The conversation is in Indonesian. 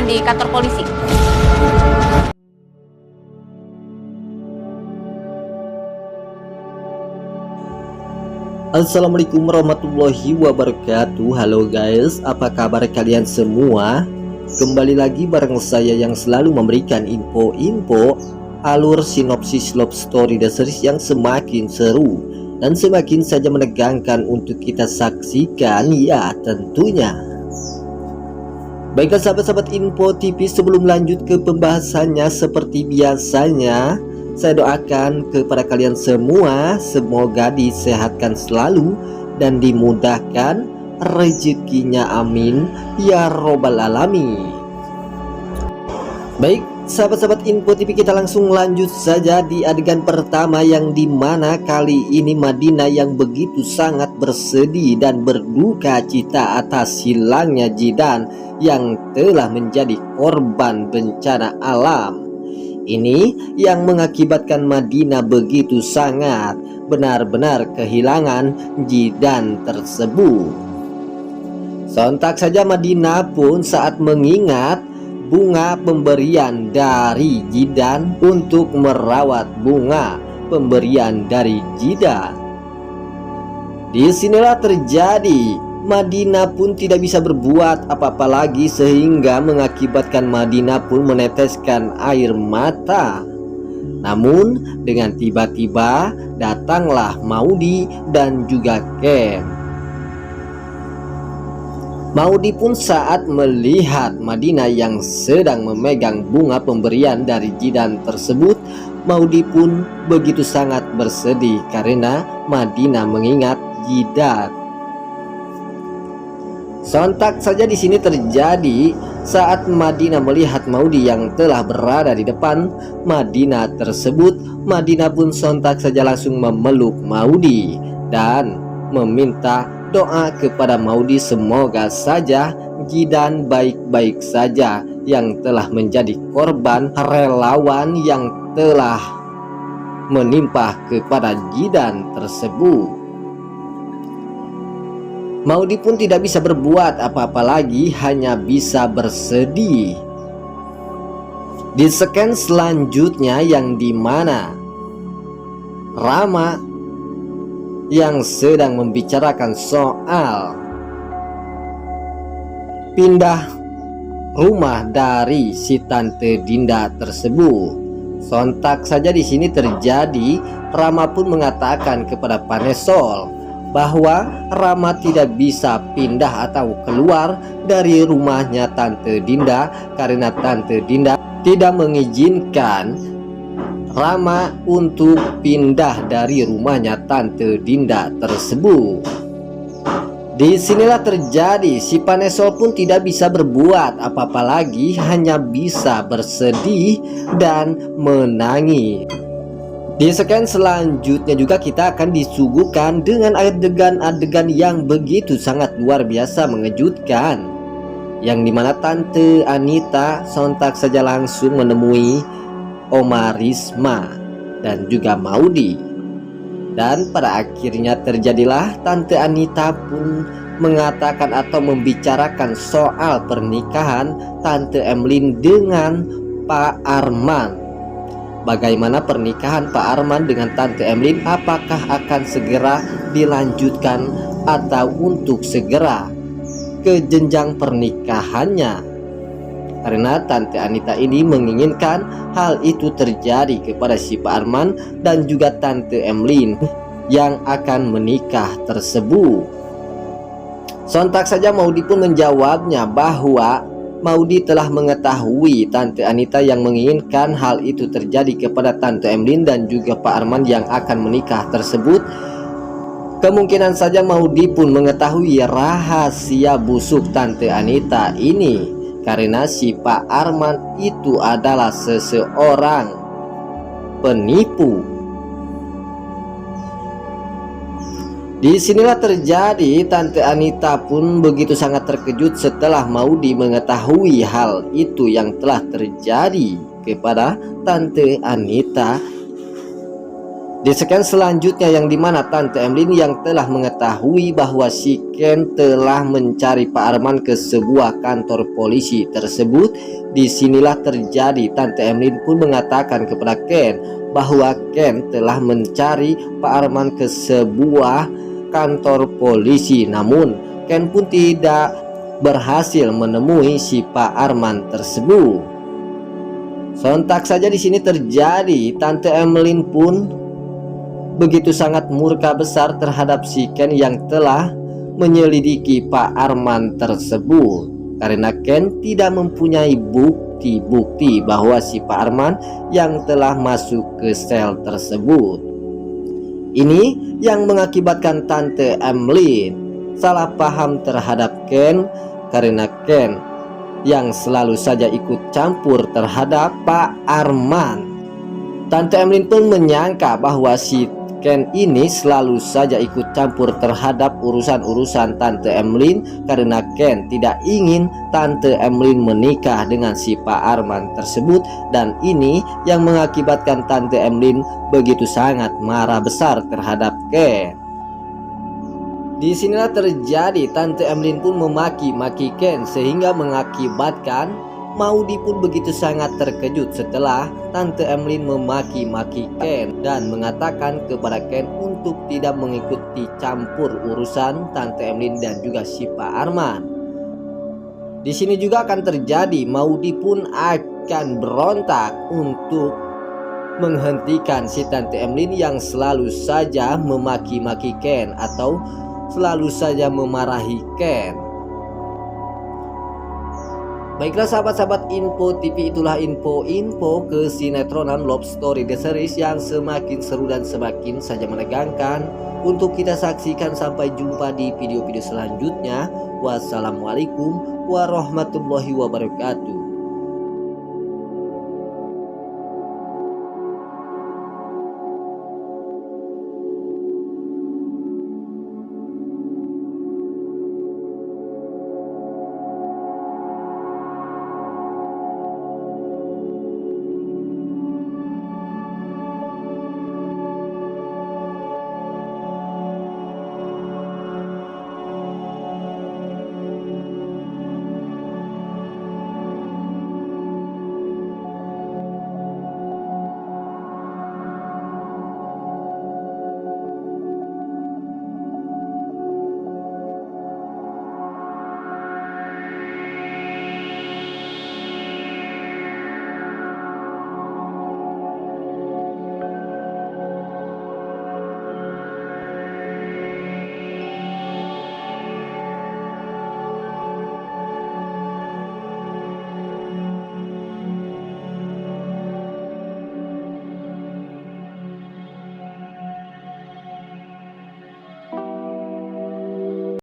di kantor polisi. Assalamualaikum warahmatullahi wabarakatuh. Halo guys, apa kabar kalian semua? Kembali lagi bareng saya yang selalu memberikan info-info alur sinopsis love story The Series yang semakin seru dan semakin saja menegangkan untuk kita saksikan ya tentunya. Baiklah sahabat-sahabat Info TV, sebelum lanjut ke pembahasannya seperti biasanya, saya doakan kepada kalian semua semoga disehatkan selalu dan dimudahkan rezekinya, amin ya robbal alamin. Baik sahabat-sahabat Info TV, kita langsung lanjut saja di adegan pertama yang dimana kali ini Madinah yang begitu sangat bersedih dan berduka cita atas hilangnya Jidan yang telah menjadi korban bencana alam. Ini yang mengakibatkan Madinah begitu sangat benar-benar kehilangan Jidan tersebut. Sontak saja Madinah pun saat mengingat bunga pemberian dari Jidan untuk merawat bunga pemberian dari Jidan. Disinilah terjadi Madinah pun tidak bisa berbuat apa-apa lagi sehingga mengakibatkan Madinah pun meneteskan air mata. Namun dengan tiba-tiba datanglah Maudi dan juga Ken. Maudi pun saat melihat Madinah yang sedang memegang bunga pemberian dari Jidan tersebut, Maudi pun begitu sangat bersedih karena Madinah mengingat Jidan. Sontak saja di sini terjadi saat Madinah melihat Maudi yang telah berada di depan Madinah tersebut. Madinah pun sontak saja langsung memeluk Maudi dan meminta doa kepada Maudi semoga saja Jidan baik-baik saja yang telah menjadi korban relawan yang telah menimpa kepada Jidan tersebut. Maudi pun tidak bisa berbuat apa-apa lagi, hanya bisa bersedih. Di scan selanjutnya yang dimana Rama yang sedang membicarakan soal pindah rumah dari si Tante Dinda tersebut. Sontak saja di sini terjadi Rama pun mengatakan kepada Panesol bahwa Rama tidak bisa pindah atau keluar dari rumahnya Tante Dinda karena Tante Dinda tidak mengizinkan Rama untuk pindah dari rumahnya Tante Dinda tersebut. Disinilah terjadi si Panesol pun tidak bisa berbuat apa-apa lagi, hanya bisa bersedih dan menangis. Di scan selanjutnya juga kita akan disuguhkan dengan adegan-adegan yang begitu sangat luar biasa mengejutkan, yang dimana Tante Anita sontak saja langsung menemui Oma Risma dan juga Maudi. Dan pada akhirnya terjadilah Tante Anita pun mengatakan atau membicarakan soal pernikahan Tante Emlyn dengan Pak Arman. Bagaimana pernikahan Pak Arman dengan Tante Emlyn, apakah akan segera dilanjutkan atau untuk segera ke jenjang pernikahannya? Karena Tante Anita ini menginginkan hal itu terjadi kepada si Pak Arman dan juga Tante Emlyn yang akan menikah tersebut. Sontak saja Maudi pun menjawabnya bahwa Maudi telah mengetahui Tante Anita yang menginginkan hal itu terjadi kepada Tante Emlyn dan juga Pak Arman yang akan menikah tersebut. Kemungkinan saja Maudi pun mengetahui rahasia busuk Tante Anita ini, karena si Pak Arman itu adalah seseorang penipu. Disinilah terjadi Tante Anita pun begitu sangat terkejut setelah Maudi mengetahui hal itu yang telah terjadi kepada Tante Anita. Di scan selanjutnya yang dimana Tante Emlyn yang telah mengetahui bahwa si Ken telah mencari Pak Arman ke sebuah kantor polisi tersebut, disinilah terjadi Tante Emlyn pun mengatakan kepada Ken bahwa Ken telah mencari Pak Arman ke sebuah kantor polisi. Namun Ken pun tidak berhasil menemui si Pak Arman tersebut. Sontak saja di sini terjadi Tante Emlyn pun begitu sangat murka besar terhadap si Ken yang telah menyelidiki Pak Arman tersebut, karena Ken tidak mempunyai bukti-bukti bahwa si Pak Arman yang telah masuk ke sel tersebut. Ini yang mengakibatkan Tante Emlyn salah paham terhadap Ken, karena Ken yang selalu saja ikut campur terhadap Pak Arman. Tante Emlyn pun menyangka bahwa si Ken ini selalu saja ikut campur terhadap urusan-urusan Tante Emlyn, karena Ken tidak ingin Tante Emlyn menikah dengan si Pak Arman tersebut, dan ini yang mengakibatkan Tante Emlyn begitu sangat marah besar terhadap Ken. Di sinilah terjadi Tante Emlyn pun memaki-maki Ken, sehingga mengakibatkan Maudy pun begitu sangat terkejut setelah Tante Emlyn memaki-maki Ken dan mengatakan kepada Ken untuk tidak mengikuti campur urusan Tante Emlyn dan juga si Pak Arman. Di sini juga akan terjadi Maudy pun akan berontak untuk menghentikan si Tante Emlyn yang selalu saja memaki-maki Ken atau selalu saja memarahi Ken. Baiklah sahabat-sahabat Info TV, itulah info-info kesinetronan Love Story The Series yang semakin seru dan semakin saja menegangkan untuk kita saksikan. Sampai jumpa di video-video selanjutnya. Wassalamualaikum warahmatullahi wabarakatuh.